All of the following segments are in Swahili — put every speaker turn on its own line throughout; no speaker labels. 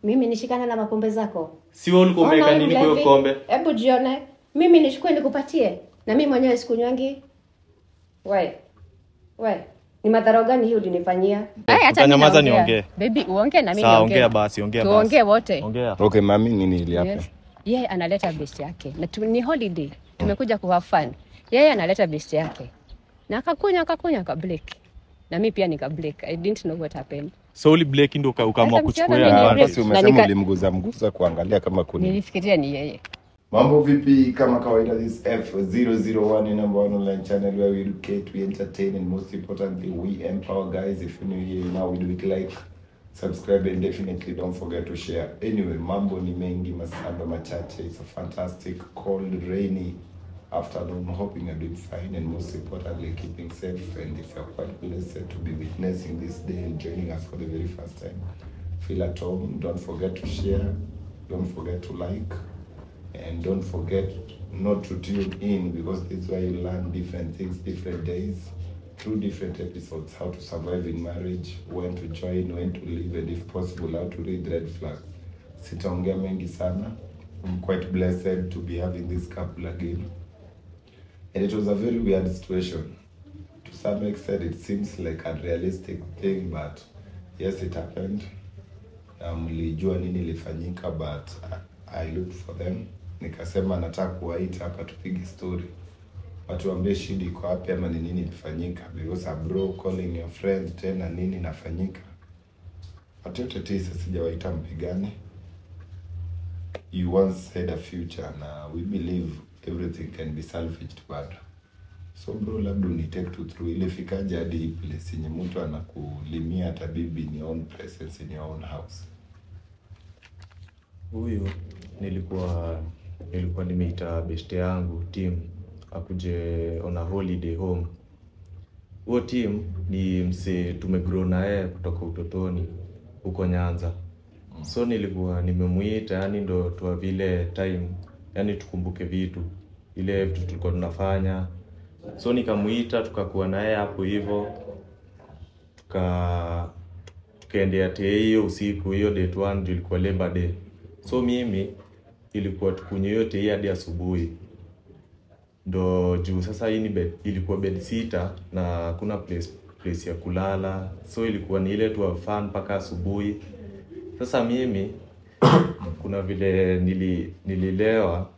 Mimi nishikana na mapombe zako.
Si wewe ulikuwa umeweka nini kwa hiyo kombe?
Hebu jione. Mimi nishukue nikupatie. Na mimi mwenyewe sikunywangi. We. Ni madhara gani hiyo ulinifanyia?
Utanyamaza niongee.
Baby, uongee na mimi
niongee. Ongea basi.
Tuongee wote.
Ongea.
Okay, mami nini ili hapa?
Yes. Yeye analeta best yake. Na ni holiday. Tumekuja ku have fun. Yeye analeta best yake. Na akakunya ka break. Na mimi pia nika break. I didn't know what happened.
So uli break ndio ukaamua kuchukua.
Basi umesema ulimguza kuangalia kama kuna.
Nilifikiria ni yeye.
Mambo vipi? Kama kawaida, this F001 number one online channel where we educate, we entertain, and most importantly we empower. Guys, if you're new here now, we do it like, subscribe, and definitely don't forget to share. Anyway, mambo ni mengi, masamba machache. It's a fantastic, cold, rainy afternoon. Hoping you're doing fine, and most importantly keeping safe. And if you're quite blessed to be witnessing this day and joining us for the very first time, feel at home. Don't forget to share, don't forget to like, and don't forget not to tune in, because this is where you learn different things, different days, through different episodes: how to survive in marriage, when to join, when to leave, and if possible how to read red flags. Sitaongea mengi sana. I'm quite blessed to be having this couple again, and it was a very weird situation. To some extent it seems like a realistic thing, but yes, it happened. Mlijua nini ilifanyika, but I looked for them. Nikasema nataka kuwaita hapa tupige story. Watuambie shida iko wapi ama ni nini ilifanyika, because a bro calling your friend tena nini nafanyika. Watoto tisa sijawaita mpigane. You once had a future, na we believe everything can be salvaged bado. So bro, labda unitake to through ile fikaje hadi place yenye mtu anakulimia hata bibi in your own presence in your own house.
Huyu nilikuwa nimeita best yangu team akuje on a holiday home. Huo team ni mse tumegrow naye kutoka utotoni huko Nyanza. So nilikuwa nimemuita, yani ndo tuwa vile time, yani tukumbuke vitu ile vitu tulikuwa tunafanya. So nikamuita, tukakuwa naye hapo hivyo, tukaendea hiyo usiku. Hiyo date 1 ilikuwa Labor Day. So mimi ilikuwa tukunywe yote hadi asubuhi. Ndo juu sasa hii ni ilikuwa bed sitter na kuna place ya kulala. So ilikuwa ni ile tu fun mpaka asubuhi. Sasa mimi kuna vile nililewa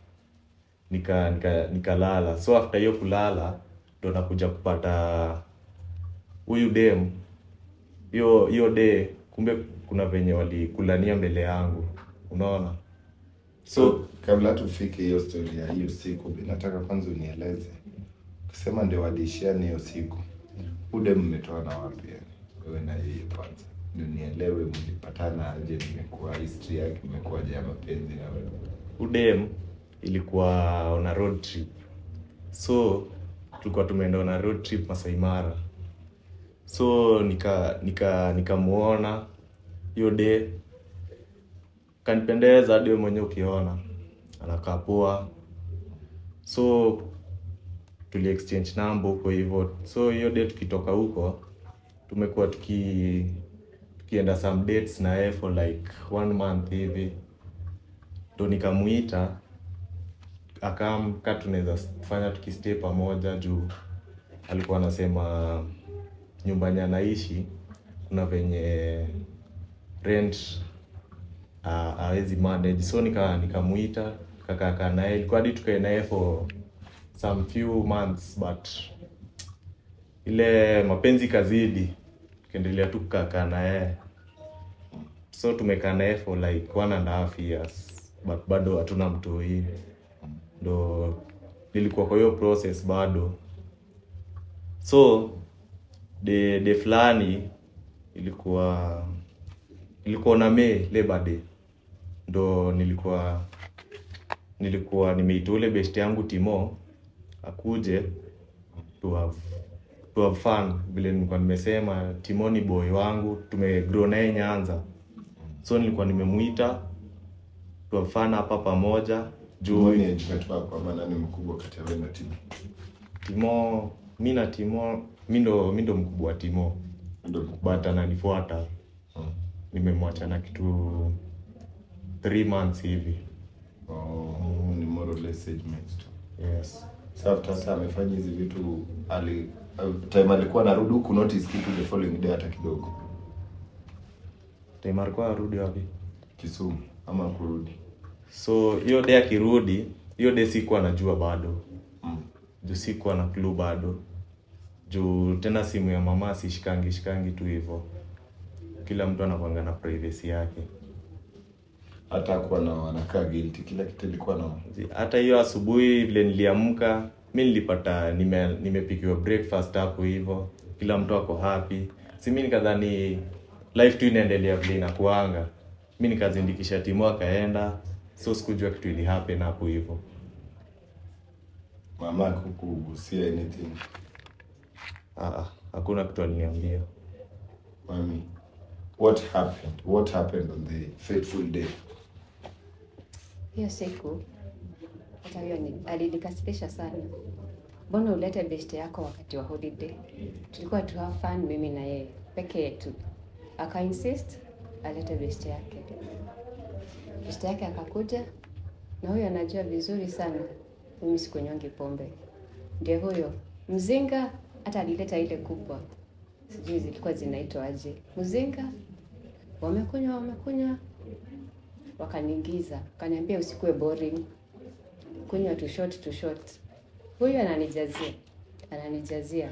nikalala. So after hiyo kulala ndo nakuja kupata huyu dem. Hiyo day kumbe kuna venye walikulania mbele yangu. Unaona?
So kabla tufike hiyo story ya hiyo siku, nataka kwanza unieleze. Ukisema ndio wadishiani hiyo siku, ude mmetoa na wapi yani? Wewe na yeye kwanza. Ndio nielewe mlipatana aje, nimekuwa history yake, imekuwa je mapenzi na wewe.
Udem ilikuwa on a road trip. So tulikuwa tumeenda on a road trip Masai Mara. So nikamuona hiyo day, kanipendeza hadi mwenyewe ukiona anakaa poa. So tuli exchange number huko hivyo. So hiyo day tukitoka huko tumekuwa tukienda some dates na yeye for like 1 month hivi. Ndo nikamuita akamka tunaweza kufanya tukistay pamoja, juu alikuwa anasema nyumbani anaishi kuna venye rent hawezi manage. So nikamuita kaka naye, ilikuwa hadi tukae naye for some few months, but ile mapenzi kazidi, tukaendelea tu kaka naye. So tumekaa naye for like 1.5 years, but bado hatuna mtoi. Ndo nilikuwa kwa hiyo process bado. So de fulani ilikuwa na May Labor Day. Ndo nilikuwa nimeita ule best yangu Timo akuje to have fun. Vile nilikuwa nimesema Timo ni boy wangu, tumegrow naye Nyanza. So nilikuwa nimemuita to have fun hapa pamoja.
Juu ni tumetoka kwa maana ni mkubwa kati ya wewe na Timo.
Mimi na Timo, mimi ndo mkubwa wa Timo.
Ndo
but ananifuata. Nimemwacha na kitu 3 months hivi.
Ni more or less age mates tu.
Yes.
Sasa amefanya hizi vitu time alikuwa anarudi ku notice kitu the following day hata kidogo.
Time alikuwa arudi wapi?
Kisumu ama kurudi.
So hiyo day akirudi, hiyo day sikuwa najua bado. Juu sikuwa na clue bado. Juu tena simu ya mama sishikangi tu hivyo. Kila mtu anakuanga na privacy yake.
Hata kwa na anakaa guilty, kila kitu ilikuwa na.
Hata hiyo asubuhi vile niliamka, mimi nilipata nimepikiwa breakfast hapo hivyo. Kila mtu ako happy. Si mimi nikadhani life tu inaendelea vile inakuanga. Mimi nikazindikisha timu akaenda. So sikujua kitu ili happen hapo hivyo.
Mama kukugusia anything?
Hakuna kitu aliniambia.
Mami, what happened on the fateful day?
Hiyo siku hata hiyo alinikasirisha sana. Mbona ulete best yako wakati wa holiday? Tulikuwa tu have fun mimi na yeye peke yetu. Aka insist alete best yake. Best yake akakuja na huyo anajua vizuri sana mimi sikunywangi pombe. Ndio huyo mzinga hata alileta ile kubwa. Sijui zilikuwa zinaitwa aje. Mzinga wamekunywa wakaniingiza, kaniambia usikue boring. Kunywa tu short. Huyu ananijazia.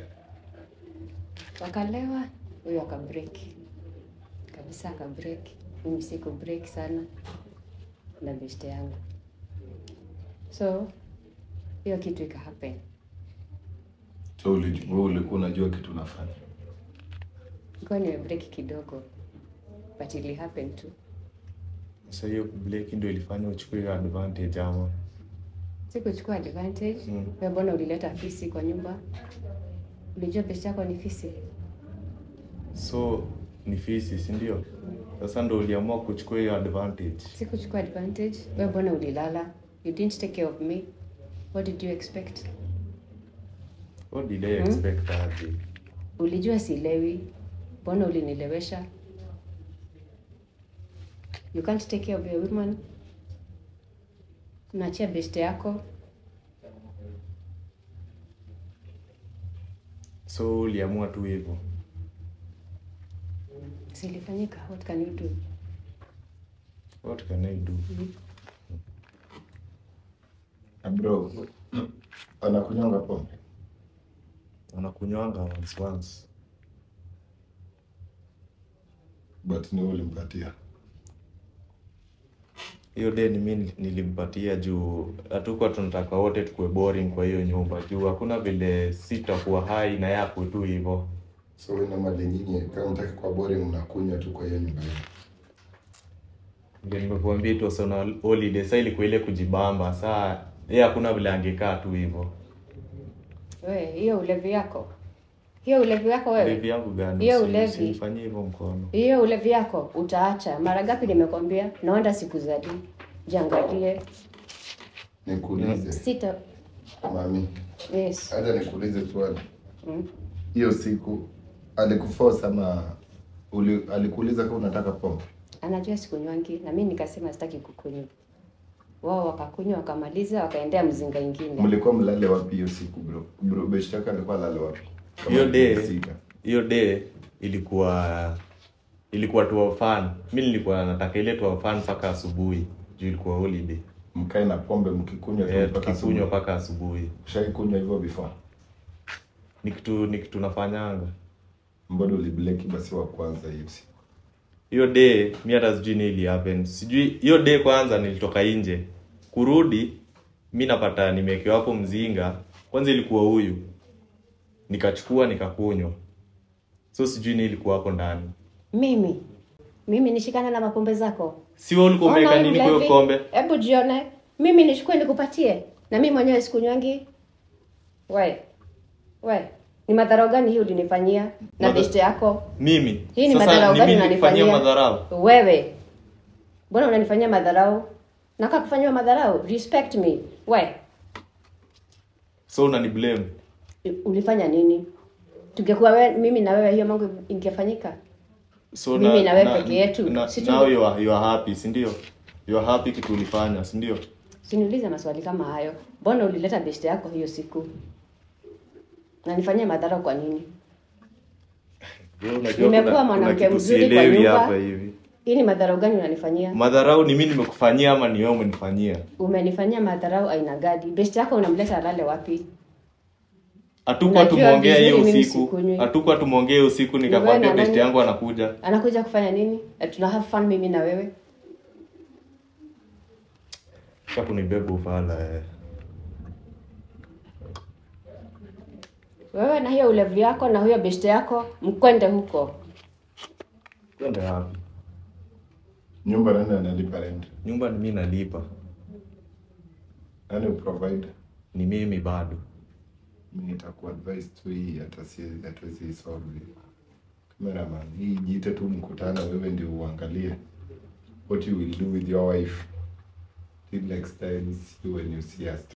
Wakalewa, huyu akabreak. Kabisa akabreak. Mimi siku break sana na best yangu. So hiyo kitu ika happen.
So ulikuwa unajua kitu unafanya?
Nilikuwa break kidogo. But it happened too.
So hiyo break ndio ilifanya uchukue advantage ama?
Sikuchukua advantage. Wewe mbona ulileta fisi kwa nyumba? Ulijua best yako ni fisi.
So ni fisi, si ndio? Sasa ndio uliamua kuchukua hiyo advantage.
Sikuchukua advantage. Wewe mbona ulilala? You didn't take care of me. What did you expect?
What did I expect aje?
Ulijua silewi. Mbona ulinilewesha? You can't take care of your woman. Unaachia best yako.
So uliamua tu hivyo.
Silifanyika. What can you do?
What can I do?
Bro, anakunywanga pombe?
Anakunywanga once.
But ni ulimpatia?
Hiyo day ni mimi nilimpatia juu hatukuwa tunataka wote tukue boring kwa hiyo nyumba. Juu hakuna vile sitakuwa hai na yako tu hivyo.
So wewe na mali nyinyi kama mtaki kwa boring mnakunywa tu kwa hiyo nyumba yenu.
Ndio nimekuambia tu sana holiday sasa ilikuwa ile kujibamba. Sasa yeye hakuna vile angekaa tu hivyo.
Wewe hiyo ulevi yako. Wewe.
Ulevi yangu gani?
Hiyo ulevi.
Usifanyie hivyo mkono.
Hiyo ulevi yako utaacha. Mara ngapi nimekwambia naenda siku zadi. Jiangalie.
Nikuulize.
Sita.
Mami.
Yes.
Hata nikuulize swali. Hiyo siku alikuforce ama alikuuliza kama unataka pombe?
Anajua sikunywangi na mimi nikasema sitaki kukunywa. Wao wakakunywa wakamaliza wakaendea mzinga ingine.
Mlikuwa mlale wapi hiyo siku bro? Beshtaka alikuwa lale wapi?
Hiyo day ilikuwa tu fun. Mimi nilikuwa nataka ile tu fun mpaka asubuhi. Juu ilikuwa holiday.
Mkae na pombe mkikunywa
mpaka asubuhi.
Ushaikunywa hivyo before?
Nikitu nafanyanga.
Mbona ulibleki basi wa kwanza hiyo siku?
Hiyo day mimi hata sijui nini happen. Sijui hiyo day kwanza nilitoka nje. Kurudi mimi napata nimewekewa hapo mzinga. Kwanza ilikuwa huyu. Nikachukua nikakunywa. So sijui nini ilikuwa hapo ndani.
Mimi nishikana na mapombe zako.
Si wewe ulikuwa umeweka nini kwa hiyo kombe?
Hebu jione. Mimi nishukue nikupatie. Na mimi mwenyewe sikunywangi. Wewe. Ni madharau gani hiyo ulinifanyia na best yako?
Mimi.
Hii ni madharau gani unanifanyia?
Madharau?
Wewe. Mbona unanifanyia madharau? Nataka kufanywa madharau. Respect me. Wewe.
So unani blame.
Ulifanya nini? Tungekuwa mimi na wewe hiyo mambo ingefanyika.
So
mimi na wewe peke yetu.
Now you are happy, si ndio? You are happy kitu ulifanya, si ndio?
Siniulize maswali kama hayo. Mbona ulileta best yako hiyo siku? Na nifanyie madhara kwa nini?
Wewe unajua
Nimekuwa mwanamke mzuri kwa nyumba. Hapa hivi. Hii ni madharau gani unanifanyia?
Madharau ni mimi nimekufanyia ama ni wewe umenifanyia?
Umenifanyia madharau aina gani? Best yako unamleta alale wapi?
Hatukuwa tumeongea hiyo usiku. Hatukuwa tumeongea hiyo usiku nikakwambia best yangu anakuja.
Anakuja kufanya nini? Tuna have fun mimi na wewe.
Sasa kunibeba ufala
Wewe na hiyo ulevu yako na huyo best yako mkwende huko.
Kwende wapi?
Nyumba nani analipa rent?
Nyumba ni mimi nalipa.
Nani uprovide?
Ni mimi bado.
Mimi nitakuwa advice tu hii hatuwezi solve. Cameraman, hii jiite tu mkutano wewe ndio uangalie what you will do with your wife. Till next time, see you when you see us.